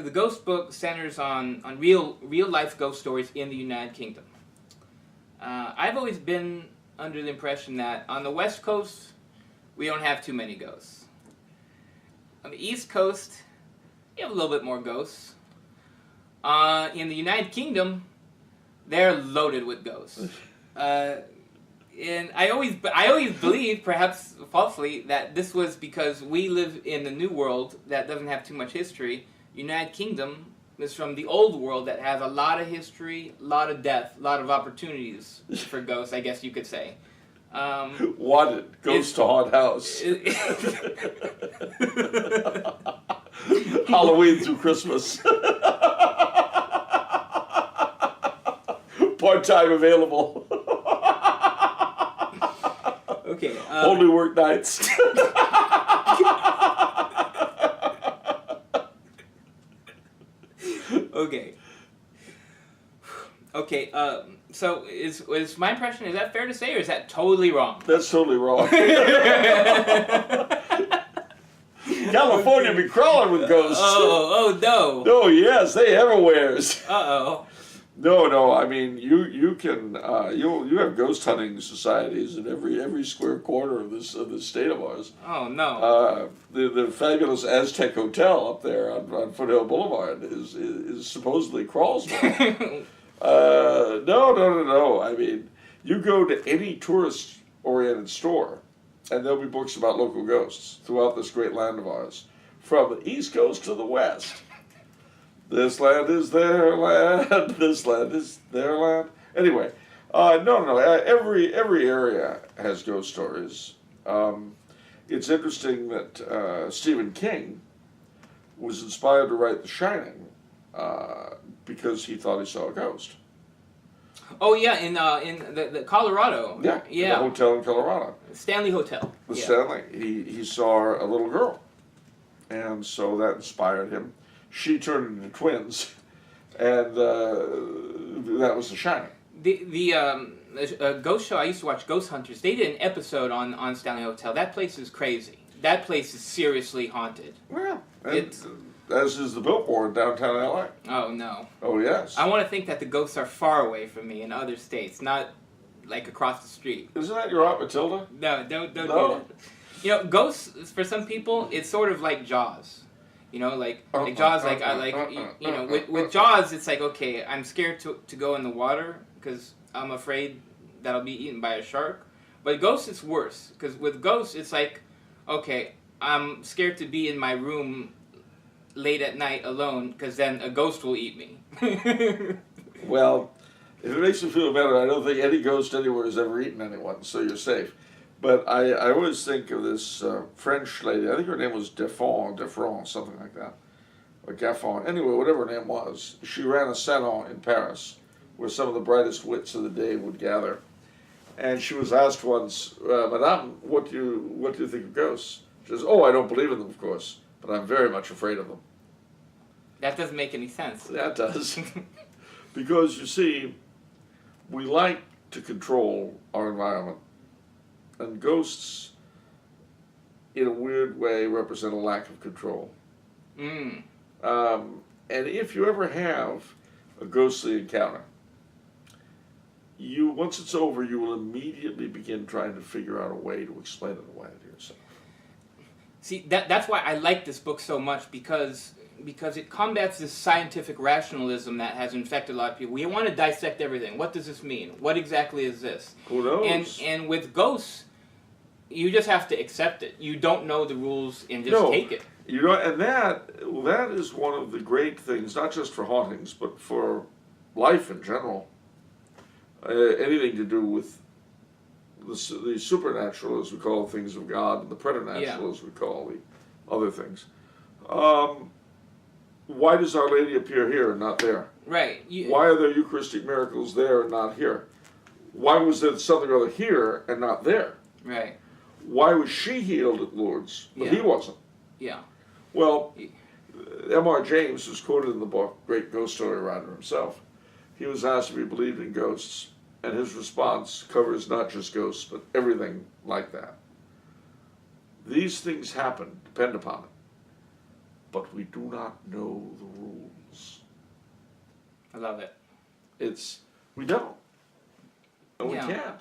The Ghost book centers on real life ghost stories in the United Kingdom. I've always been under the impression that on the West Coast, we don't have too many ghosts. On the East Coast, you have a little bit more ghosts. In the United Kingdom, they're loaded with ghosts. And I always believed, perhaps falsely, that this was because we live in the New World that doesn't have too much history. United Kingdom is from the Old World that has a lot of history, a lot of death, a lot of opportunities for ghosts, I guess you could say. Wanted, ghost to haunt house. Halloween through Christmas. Part-time available. Okay. Only work nights. Okay. Okay. So is my impression, is that fair to say, or is that totally wrong? That's totally wrong. California be crawling with ghosts. Oh no. Oh yes, they everywheres. Uh-oh. No. I mean, you can you have ghost hunting societies in every square corner of this state of ours. Oh no. The fabulous Aztec Hotel up there on Foothill Boulevard is supposedly crawls now. No. I mean, you go to any tourist-oriented store, and there'll be books about local ghosts throughout this great land of ours, from the East Coast to the West. This land is their land. This land is their land. Anyway, no. Every area has ghost stories. It's interesting that Stephen King was inspired to write The Shining because he thought he saw a ghost. Oh yeah, in the Colorado. Yeah. The hotel in Colorado. Stanley Hotel. The Stanley. He saw a little girl, and so that inspired him. She turned into twins, and that was The Shining. The ghost show I used to watch, Ghost Hunters, they did an episode on Stanley Hotel. That place is crazy. That place is seriously haunted. Well, as is the Biltmore in downtown LA. Oh no. Oh yes. I want to think that the ghosts are far away from me in other states, not like across the street. Isn't that your Aunt Matilda? No, don't do that. You know, ghosts for some people, it's sort of like Jaws. You know, like Jaws, with Jaws, it's like, okay, I'm scared to go in the water because I'm afraid that I'll be eaten by a shark. But ghosts, it's worse, because with ghosts, it's like, okay, I'm scared to be in my room late at night alone because then a ghost will eat me. Well, if it makes you feel better, I don't think any ghost anywhere has ever eaten anyone, so you're safe. But I always think of this French lady, I think her name was Defron, something like that, or Gaffon, anyway, whatever her name was. She ran a salon in Paris where some of the brightest wits of the day would gather. And she was asked once, Madame, what do you think of ghosts? She says, oh, I don't believe in them, of course, but I'm very much afraid of them. That doesn't make any sense. That does. Because, you see, we like to control our environment. And ghosts, in a weird way, represent a lack of control. Mm. And if you ever have a ghostly encounter, once it's over, you will immediately begin trying to figure out a way to explain it away to yourself. See, that's why I like this book so much, because it combats this scientific rationalism that has infected a lot of people. We want to dissect everything. What does this mean? What exactly is this? Who knows? And with ghosts, you just have to accept it. You don't know the rules and just take it. You know, and that is one of the great things, not just for hauntings, but for life in general. Anything to do with the supernatural, as we call the things of God, and the preternatural, as we call the other things. Why does Our Lady appear here and not there? Right. Why are there Eucharistic miracles there and not here? Why was there something or other here and not there? Right. Why was she healed at Lourdes, but he wasn't? Yeah. Well, M.R. James, who's quoted in the book, great ghost story writer himself, he was asked if he believed in ghosts, and his response covers not just ghosts, but everything like that. These things happen, depend upon it. but we do not know the rules. I love it. We don't. And Yeah. we can't.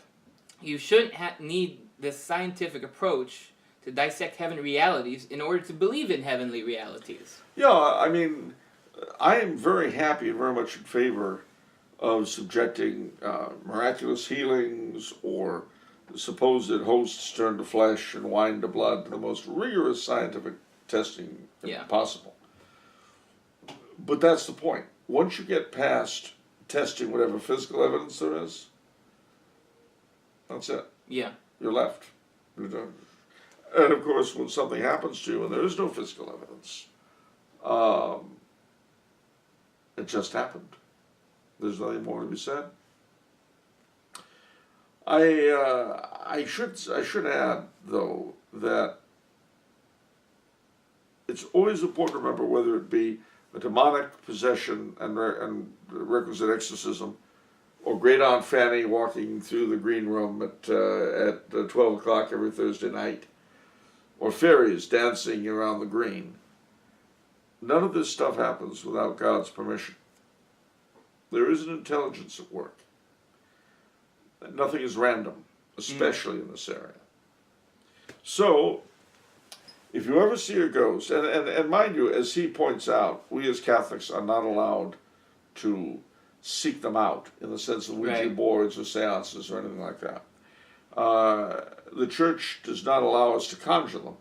You shouldn't need this scientific approach to dissect heaven realities in order to believe in heavenly realities. Yeah, I mean, I am very happy and very much in favor of subjecting miraculous healings or supposed hosts turned to flesh and wine to blood to the most rigorous scientific testing possible. But that's the point. Once you get past testing whatever physical evidence there is, that's it. Yeah. You're left. You're done. And of course, when something happens to you and there is no physical evidence, it just happened. There's nothing more to be said. I should add though that it's always important to remember, whether it be a demonic possession and requisite exorcism, or Great Aunt Fanny walking through the green room at 12 o'clock every Thursday night, or fairies dancing around the green. None of this stuff happens without God's permission. There is an intelligence at work. Nothing is random, especially in this area. So, if you ever see a ghost, and mind you, as he points out, we as Catholics are not allowed to seek them out in the sense of Ouija boards or seances or anything like that. The Church does not allow us to conjure them.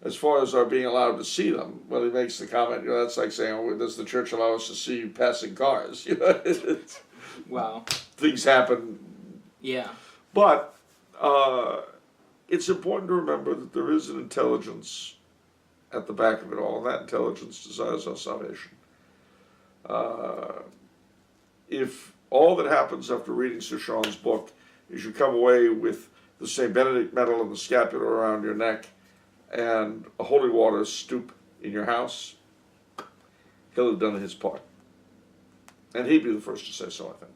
As far as our being allowed to see them, well, he makes the comment, that's like saying, oh, does the Church allow us to see passing cars? Wow. Things happen. Yeah. But it's important to remember that there is an intelligence at the back of it all, and that intelligence desires our salvation. If all that happens after reading Sir Sean's book is you come away with the St. Benedict medal and the scapular around your neck and a holy water stoup in your house, he'll have done his part. And he'd be the first to say so, I think.